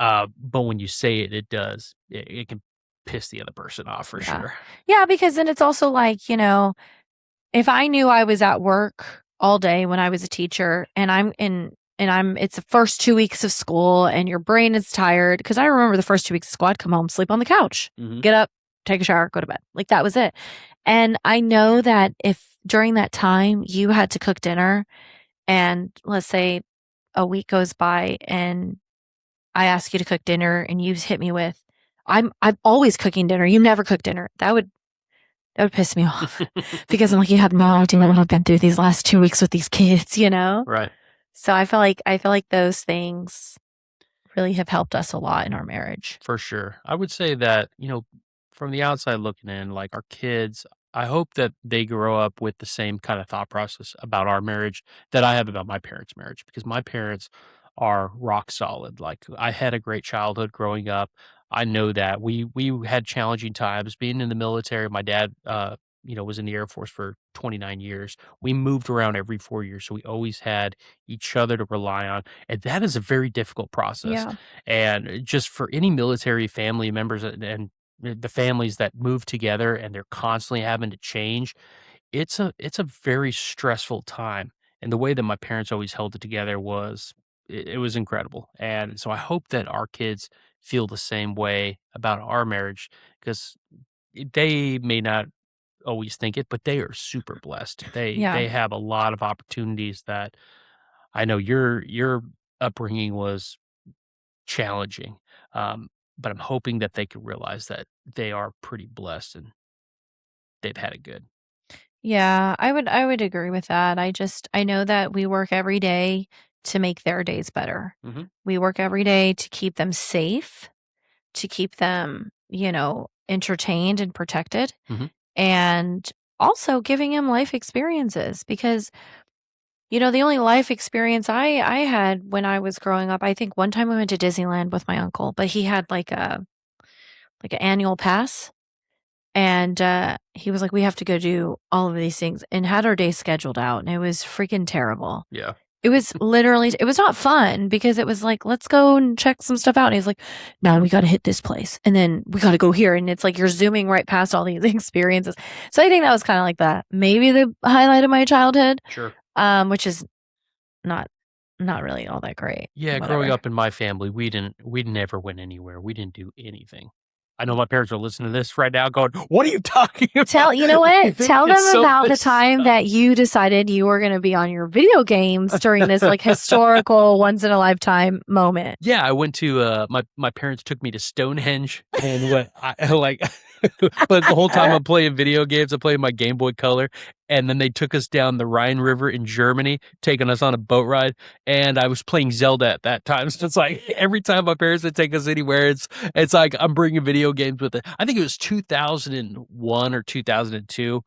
but when you say it, it does. It can piss the other person off for Yeah. sure. Yeah, because then it's also like, if I knew I was at work all day when I was a teacher and it's the first 2 weeks of school and your brain is tired, because I remember the first 2 weeks of school, I'd come home, sleep on the couch, Mhm. get up, take a shower, go to bed. Like that was it. And I know that if during that time you had to cook dinner and let's say a week goes by and I ask you to cook dinner and you hit me with, I'm always cooking dinner. You never cook dinner. That would piss me off because I'm like, you have no idea what I've been through these last 2 weeks with these kids. Right. So I feel like those things really have helped us a lot in our marriage. For sure. I would say that, from the outside looking in, like our kids, I hope that they grow up with the same kind of thought process about our marriage that I have about my parents' marriage because my parents are rock solid. Like I had a great childhood growing up. I know that we had challenging times being in the military. My dad was in the Air Force for 29 years. We moved around every 4 years, so we always had each other to rely on. And that is a very difficult process. Yeah. And just for any military family members and the families that move together and they're constantly having to change, it's a very stressful time. And the way that my parents always held it together was it was incredible. And so I hope that our kids feel the same way about our marriage because they may not always think it, but they are super blessed. They Yeah. they have a lot of opportunities that I know your upbringing was challenging. Um, but I'm hoping that they can realize that they are pretty blessed and they've had it good. Yeah, I would agree with that. I know that we work every day to make their days better. Mhm, We work every day to keep them safe, to keep them, entertained and protected, mhm, and also giving them life experiences because the only life experience I had when I was growing up, I think one time we went to Disneyland with my uncle, but he had like an annual pass. And, he was like, "We have to go do all of these things," and had our day scheduled out, and it was freaking terrible. yeah, It was not fun because it was like, "Let's go and check some stuff out," and he's like, "No, we gotta hit this place, and then we gotta go here," and it's like you're zooming right past all these experiences. So I think that was kinda like maybe the highlight of my childhood, sure. which is not not really all that great. Yeah, growing Whatever. up in my family, we never went anywhere. We didn't do anything. I know my parents are listening to this right now going, "What are you talking about?" You know We what? didn't Tell get them so about the much time stuff. that you decided you were gonna be on your video games during this, like, historical once in a lifetime moment. Yeah, I went to, my parents took me to Stonehenge and what I like but the whole time I'm playing video games, I'm playing my Game Boy Color, and then they took us down the Rhine River in Germany, taking us on a boat ride, and I was playing Zelda at that time, so it's like every time my parents would take us anywhere, it's like I'm bringing video games with it. I think it was 2001 or 2002.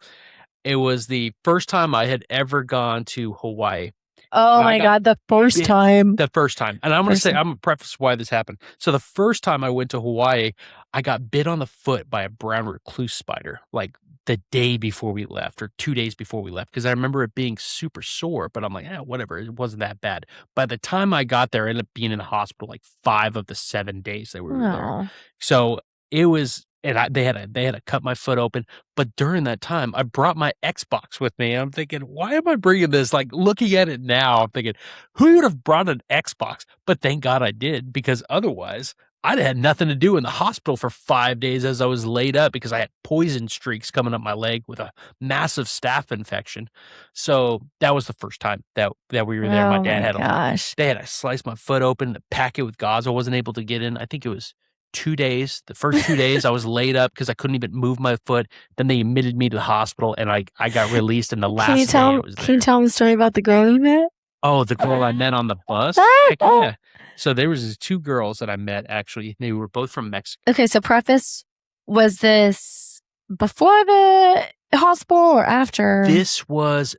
It was the first time I had ever gone to Hawaii. Oh I my got god, the first bit time. the first time, and First time. I'm gonna preface why this happened. So the first time I went to Hawaii, I got bit on the foot by a brown recluse spider, like, the day before we left or 2 days before we left, because I remember it being super sore, but I'm like, whatever, it wasn't that bad." By the time I got there, I ended up being in the hospital, like, 5 of the 7 days that we were there. No. So, it was and they had to cut my foot open, but during that time, I brought my Xbox with me, and I'm thinking, "Why am I bringing this?" Like, looking at it now, I'm thinking, "Who would have brought an Xbox?" But thank God I did because otherwise, I'd had nothing to do in the hospital for 5 days as I was laid up because I had poison streaks coming up my leg with a massive staph infection. So, that was the first time that we were there. My Oh dad my had to, like gosh. they had to slice my foot open, to pack it with gauze. I wasn't able to get in. I think it was 2 days. The first 2 days, I was laid up because I couldn't even move my foot. Then they admitted me to the hospital, and I got released, and the last day I was Can you there. tell 'em the story about the girl you met? Oh, the girl I met on the bus? Heck yeah. So there was these 2 girls that I met, actually. They were both from Mexico. Okay, so preface, was this before the hospital or after? This was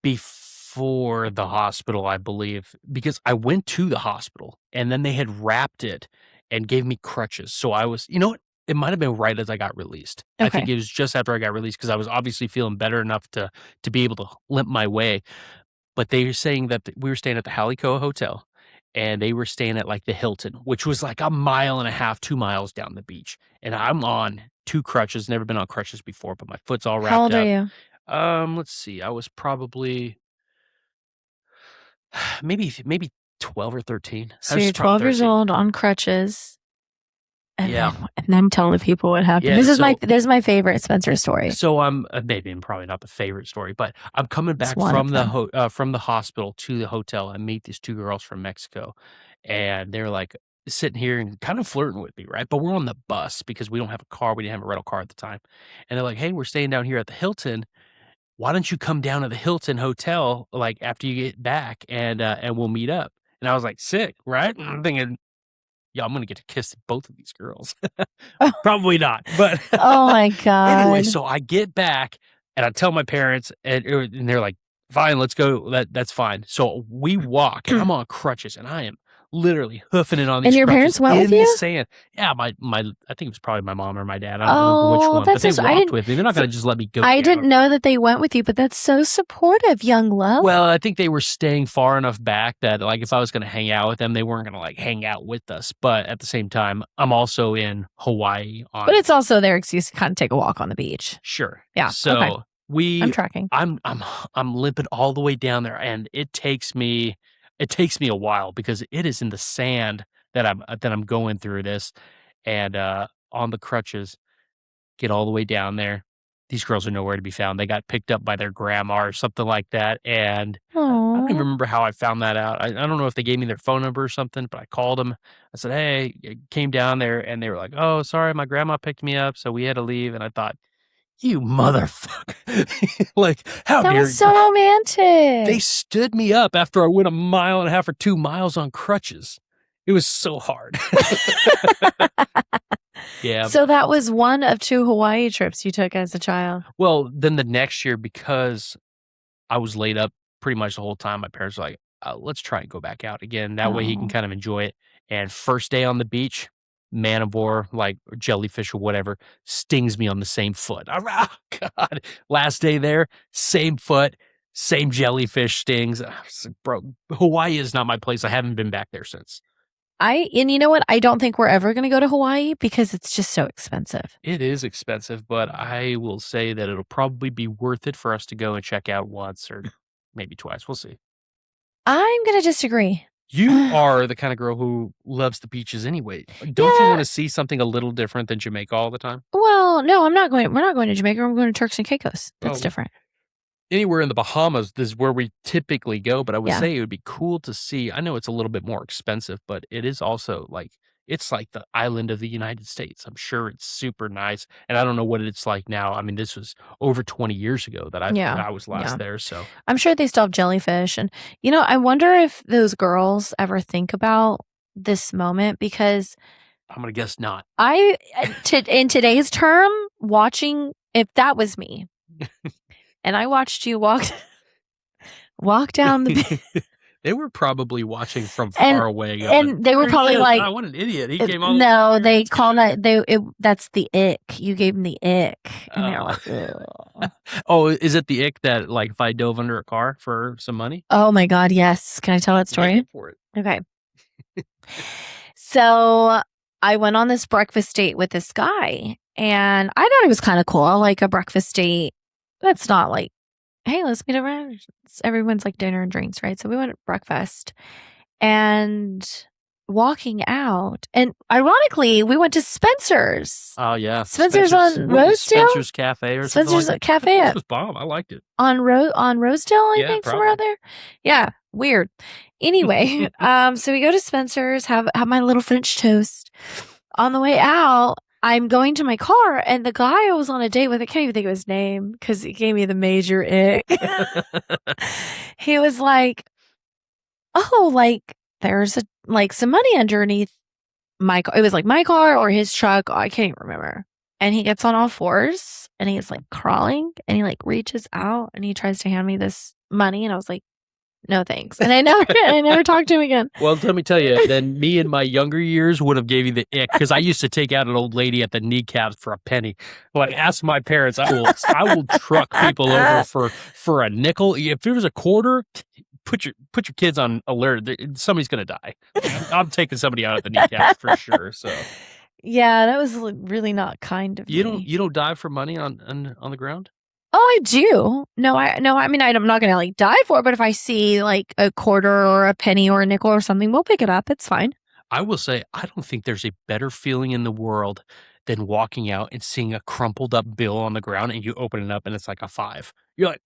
before the hospital, I believe, because I went to the hospital, and then they had wrapped it and gave me crutches. So I was, you know what? It might have been right as I got released. I think Okay. it was just after I got released because I was obviously feeling better enough to be able to limp my way. But they were saying that we were staying at the Halicoa Hotel, and they were staying at, like, the Hilton, which was, like, a mile and a half, 2 miles down the beach, and I'm on 2 crutches, never been on crutches before, but my foot's all How wrapped old are up. you? Let's see, I was probably maybe 12 or 13. I So was you're probably 12 years 13. old on crutches, Yeah. and then tell the people what happened. Yeah, This is my favorite Spencer story. so I'm maybe I'm probably not the favorite story, but I'm coming It's back one of them. from the hospital to the hotel. I meet these 2 girls from Mexico, and they're, like, sitting here and kind of flirting with me, right? But we're on the bus because we don't have a car. We didn't have a rental car at the time. And they're like, "Hey, we're staying down here at the Hilton. Why don't you come down to the Hilton hotel, like, after you get back and we'll meet up?" And I was like, "Sick, right?" And I'm thinking yeah, I'm gonna get to kiss both of these girls. Probably not, but Oh my anyway, god. so I get back and I tell my parents and they're like, "Fine, let's go. That's fine." So we walk and I'm on crutches and I am literally hoofing it on And these your crutches parents went with in the you? sand. Yeah, my I think it was probably my mom or my dad. I don't remember which Oh, one, but that's they so I walked didn't with me. They're not so gonna just let me go I down. didn't know that they went with you, but that's so supportive, young love. Well, I think they were staying far enough back that, like, if I was gonna hang out with them, they weren't gonna, like, hang out with us, but at the same time, I'm also in Hawaii But on it's also their excuse to kinda take a walk on the beach. sure. Yeah, okay. So, I'm tracking. I'm limping all the way down there, and it takes me a while because it is in the sand that I'm going through this, and, on the crutches, get all the way down there. These girls are nowhere to be found. They got picked up by their grandma or something like that, and I don't even Aw. remember how I found that out. I don't know if they gave me their phone number or something, but I called them. I said, "Hey," came down there, and they were like, "Oh, sorry, my grandma picked me up, so we had to leave." And I thought, "You motherfucker! Like, how That dare was you?" so They romantic. stood me up after I went a mile and a half or 2 miles on crutches. It was so hard. Yeah, So that was one of 2 Hawaii trips you took as a child. well, then the next year, because I was laid up pretty much the whole time. My parents were like, let's try and go back out again. That way he can Oh. kind of enjoy it. And first day on the beach, man of war, like or jellyfish or whatever, stings me on the same foot. God. Last day there, same foot, same jellyfish stings. Bro, Hawaii is not my place. I haven't been back there since. And you know what? I don't think we're ever gonna go to Hawaii because it's just so expensive. It is expensive, but I will say that it'll probably be worth it for us to go and check out once or maybe twice. We'll see. I'm gonna disagree. You are the kind of girl who loves the beaches anyway. Don't you Yeah, wanna see something a little different than Jamaica all the time? well, no, we're not going to Jamaica, we're going to Turks and Caicos. That's Oh, different. anywhere in the Bahamas is where we typically go, but I would Yeah. say it would be cool to see. I know it's a little bit more expensive, but it is also like it's like the island of the United States. I'm sure it's super nice, and I don't know what it's like now. I mean, this was over 20 years ago that Yeah. I was last Yeah. there, so I'm sure they still have jellyfish, and, I wonder if those girls ever think about this moment because I'm gonna guess not. in today's term, watching if that was me, and I watched you walk down the They were probably watching from and far away going, and they were "There he probably is. like, Ah, what an idiot. He came all the way no, here. they Let's call go." that that's the ick. You gave them the ick, and they were Oh. like, "Ugh." Oh, is it the ick that, like, if I dove under a car for some money? Oh my god, yes. Can I tell that Yeah, go story? for it. Okay. So, I went on this breakfast date with this guy, and I thought it was kinda cool, like a breakfast date that's not like, "Hey, let's meet around." Everyone's like dinner and drinks, right? So we went to breakfast and walking out, and ironically, we went to Spencer's. Oh, yeah. Spencer's on What was Rosedale? Spencer's Cafe or something like Spencer's that? That Cafe place at was bomb. I liked it. on Rosedale, I Yeah, think, somewhere out probably. there? Yeah, weird. Anyway, so we go to Spencer's, have my little French toast. On the way out, I'm going to my car, and the guy I was on a date with, I can't even think of his name because he gave me the major ick. He was like, "Oh, like, there's some money underneath my car." It was like my car or his truck. I can't even remember. And he gets on all fours and he's like crawling and he like reaches out and he tries to hand me this money. And I was like, no, thanks. And I never talked to him again. Well, let me tell you, then me in my younger years would have gave you the ick because I used to take out an old lady at the kneecaps for a penny. Like, ask my parents, I will truck people over for a nickel. If it was a quarter, put your kids on alert. Somebody's gonna die. I'm taking somebody out at the kneecaps for sure. So Yeah, that was like, really not kind of me. you don't die for money on the ground. Oh, I do. No, I mean, I'm not gonna like die for it, but if I see like a quarter or a penny or a nickel or something, we'll pick it up. It's fine. I will say, I don't think there's a better feeling in the world than walking out and seeing a crumpled up bill on the ground and you open it up and it's like a five. You're like,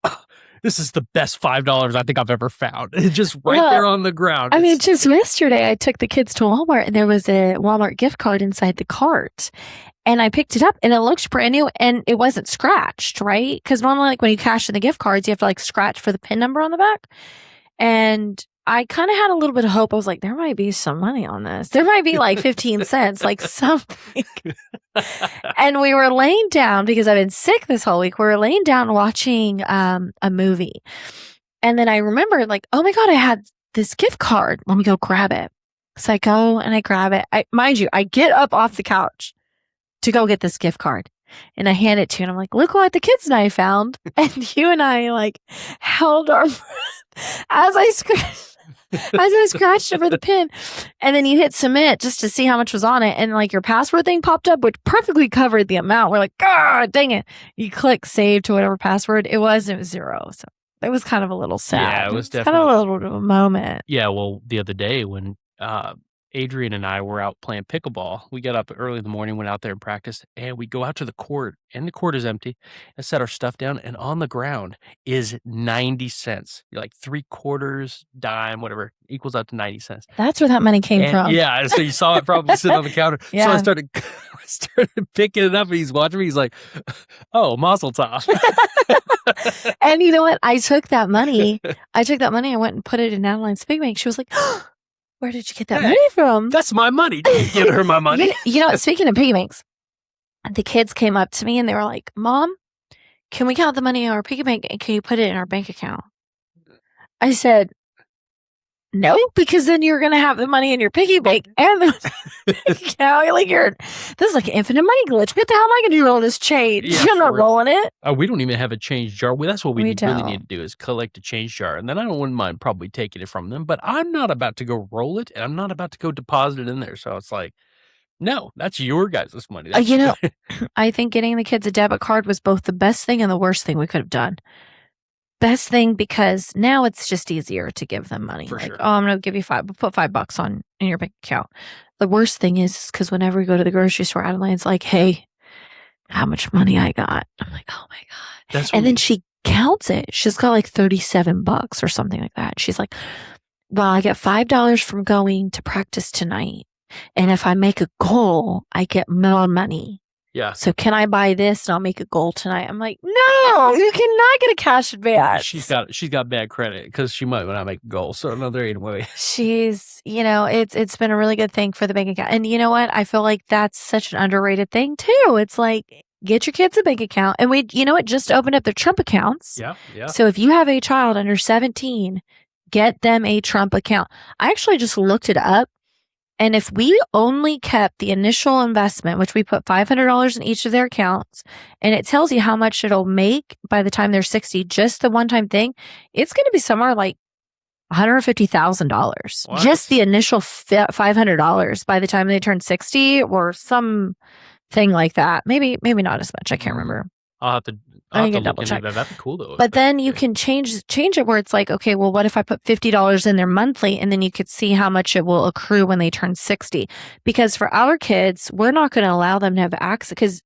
"Oh, this is the best $5 I think I've ever found." It's just right Well, there on the ground. I mean, just yesterday I took the kids to Walmart and there was a Walmart gift card inside the cart. And I picked it up and it looked brand new and it wasn't scratched, right? Because normally, like when you cash in the gift cards, you have to like scratch for the PIN number on the back. And I kind of had a little bit of hope. I was like, there might be some money on this. There might be like 15 cents, like something. And we were laying down because I've been sick this whole week. We were laying down watching a movie. And then I remembered, like, oh my God, I had this gift card. Let me go grab it. So I go and I grab it. Mind you, I get up off the couch to go get this gift card. And I hand it to you, and I'm like, look what the kids and I found. And you and I, like, held our breath as I scratched over the pin. And then you hit submit just to see how much was on it. And, like, your password thing popped up, which perfectly covered the amount. We're like, God, dang it. You click save to whatever password it was 0. So it was kind of a little sad. Yeah, it was kind definitely of a little bit of a moment. Yeah, well, the other day when, Adrian and I were out playing pickleball, we got up early in the morning, went out there and practiced, and we go out to the court, and the court is empty, and set our stuff down, and on the ground is 90 cents. You're like 3 quarters, dime, whatever, equals out to 90 cents. That's where that money came from. Yeah, so you saw it probably sitting on the counter. Yeah. So I started picking it up, and he's watching me. He's like, "Oh, mazel tov." And you know what? I took that money. I went and put it in Adeline's Big Bank. She was like, oh, where did you get that money from? That's my money. Give her my money. You know what? Speaking of piggy banks, the kids came up to me and they were like, Mom, can we count the money in our piggy bank and can you put it in our bank account? I said, no, because then you're going to have the money in your piggy bank and the bank account. This is like an infinite money glitch. What the hell am I going to do with all this change? Yeah, I'm not rolling it. We don't even have a change jar. Well, that's what we really don't. need to do is collect a change jar. And then I wouldn't mind probably taking it from them, but I'm not about to go roll it and I'm not about to go deposit it in there. So it's like, no, that's your guys' money. I think getting the kids a debit card was both the best thing and the worst thing we could have done. Best thing because now it's just easier to give them money. For sure. Oh, I'm going to give you put $5 in your bank account. The worst thing is because whenever we go to the grocery store, Adeline's like, hey, how much money I got? I'm like, oh my God. And then she counts it. She's got like $37 or something like that. She's like, well, I get $5 from going to practice tonight. And if I make a goal, I get more money. Yeah. So can I buy this and I'll make a goal tonight? I'm like, no, you cannot get a cash advance. She's got bad credit because she might not make a goal. So no, there ain't a way. She's, it's been a really good thing for the bank account. And you know what? I feel like that's such an underrated thing too. It's like, get your kids a bank account. And we, just opened up their Trump accounts. Yeah. Yeah. So if you have a child under 17, get them a Trump account. I actually just looked it up. And if we only kept the initial investment, which we put $500 in each of their accounts, and it tells you how much it'll make by the time they're 60, just the one-time thing, it's going to be somewhere like $150,000. Just the initial $500 by the time they turn 60 or something like that. Maybe not as much. I can't remember. I'll have to double check. That'd be cool though. But then you can change it where it's like, okay, well, what if I put $50 in there monthly, and then you could see how much it will accrue when they turn 60? Because for our kids, we're not going to allow them to have access, because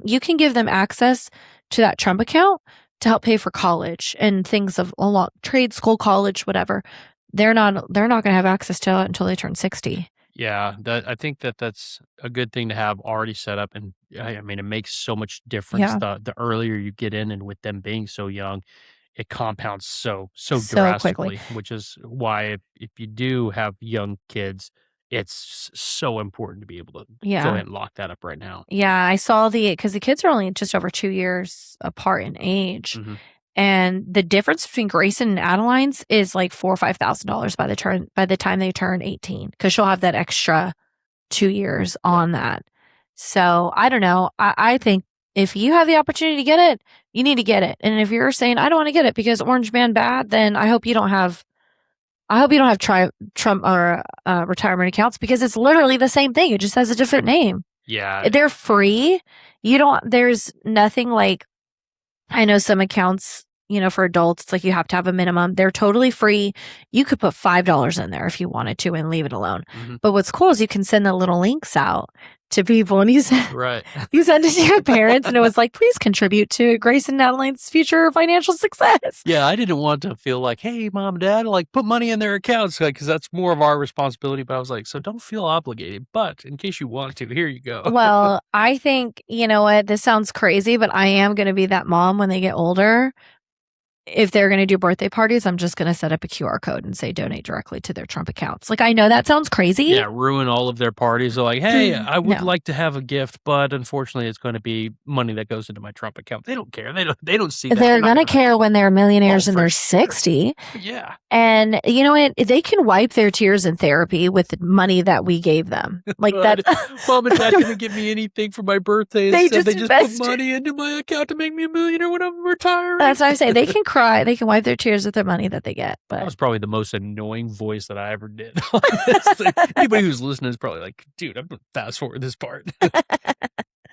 you can give them access to that Trump account to help pay for college and things of a lot, trade school, college, whatever. They're not going to have access to it until they turn 60. Yeah, I think that's a good thing to have already set up, and I mean, it makes so much difference. Yeah. The earlier you get in, and with them being so young, it compounds so quickly. drastically. Which is why if you do have young kids, it's so important to be able to go ahead and lock that up right now. Yeah, I saw because the kids are only just over 2 years apart in age. Mhm. And the difference between Grayson and Adeline's is like $4,000 or $5,000 by the time they turn 18, because she'll have that extra 2 years on that. So I don't know. I think if you have the opportunity to get it, you need to get it. And if you're saying I don't want to get it because Orange Man bad, then I hope you don't have Trump or retirement accounts, because it's literally the same thing. It just has a different name. Yeah, they're free. There's nothing like. I know some accounts, for adults, it's like you have to have a minimum. They're totally free. You could put $5 in there if you wanted to and leave it alone. Mhm. But what's cool is you can send the little links out to people, and right. you send it to your parents, and it was like, please contribute to Grace and Adeline's future financial success. Yeah, I didn't want to feel like, hey, mom and dad, like put money in their accounts, because that's more of our responsibility. But I was like, so don't feel obligated. But in case you want to, here you go. Well, I think, you know what, this sounds crazy, but I am going to be that mom when they get older. if they're gonna do birthday parties, I'm just gonna set up a QR code and say donate directly to their Trump accounts. Like, I know that sounds crazy. Yeah, ruin all of their parties. They're like, "Hey, I would No. like to have a gift, but unfortunately, it's gonna be money that goes into my Trump account." They don't care. They don't see that. They're They're not gonna gonna care when they're Oh, millionaires and for they're sure. 60. Yeah. And you know what? They can wipe their tears in therapy with the money that we gave them. Like, that's But mom and dad didn't give me anything for my birthday. they Instead, just they just put invested. money into my account to make me a millionaire when I'm retiring. That's what I'm saying. They can cry, they can wipe their tears with their money that they get, That but was probably the most annoying voice that I ever did on this thing. Anybody who's listening is probably like, "Dude, I'm gonna fast forward this part."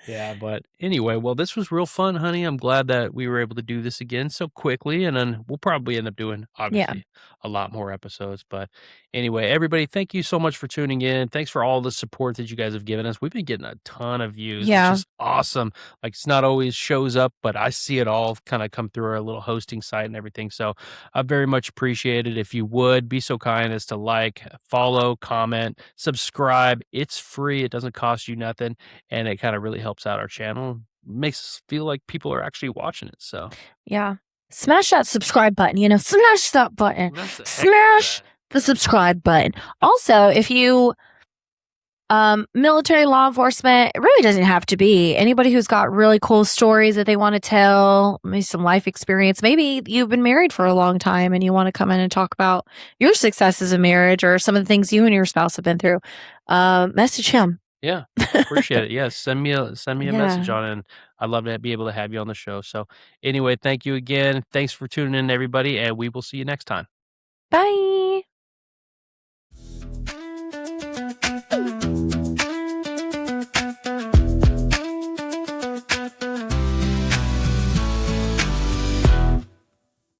Yeah, but anyway, well, this was real fun, honey. I'm glad that we were able to do this again so quickly, and then we'll probably end up doing, yeah. obviously, a lot more episodes. But anyway, everybody, thank you so much for tuning in. Thanks for all the support that you guys have given us. We've been getting a ton of views. It's Yeah. just awesome. Like, it's not always shows up, but I see it all kind of come through our little hosting site and everything. So I very much appreciate it. If you would be so kind as to like, follow, comment, subscribe. It's free. It doesn't cost you nothing, and it kinda really helps out our channel, makes us feel like people are actually watching it, so Yeah. Smash that subscribe button, smash that button. that's the heck with Smash that. the subscribe button. Also, if you military, law enforcement, it really doesn't have to be. Anybody who's got really cool stories that they want to tell, maybe some life experience. Maybe you've been married for a long time and you want to come in and talk about your successes in marriage or some of the things you and your spouse have been through. Message him. Yeah, appreciate it. Yes, send me a message Yeah. on it, and I'd love to be able to have you on the show, so anyway, thank you again. Thanks for tuning in, everybody, and we will see you next time. Bye.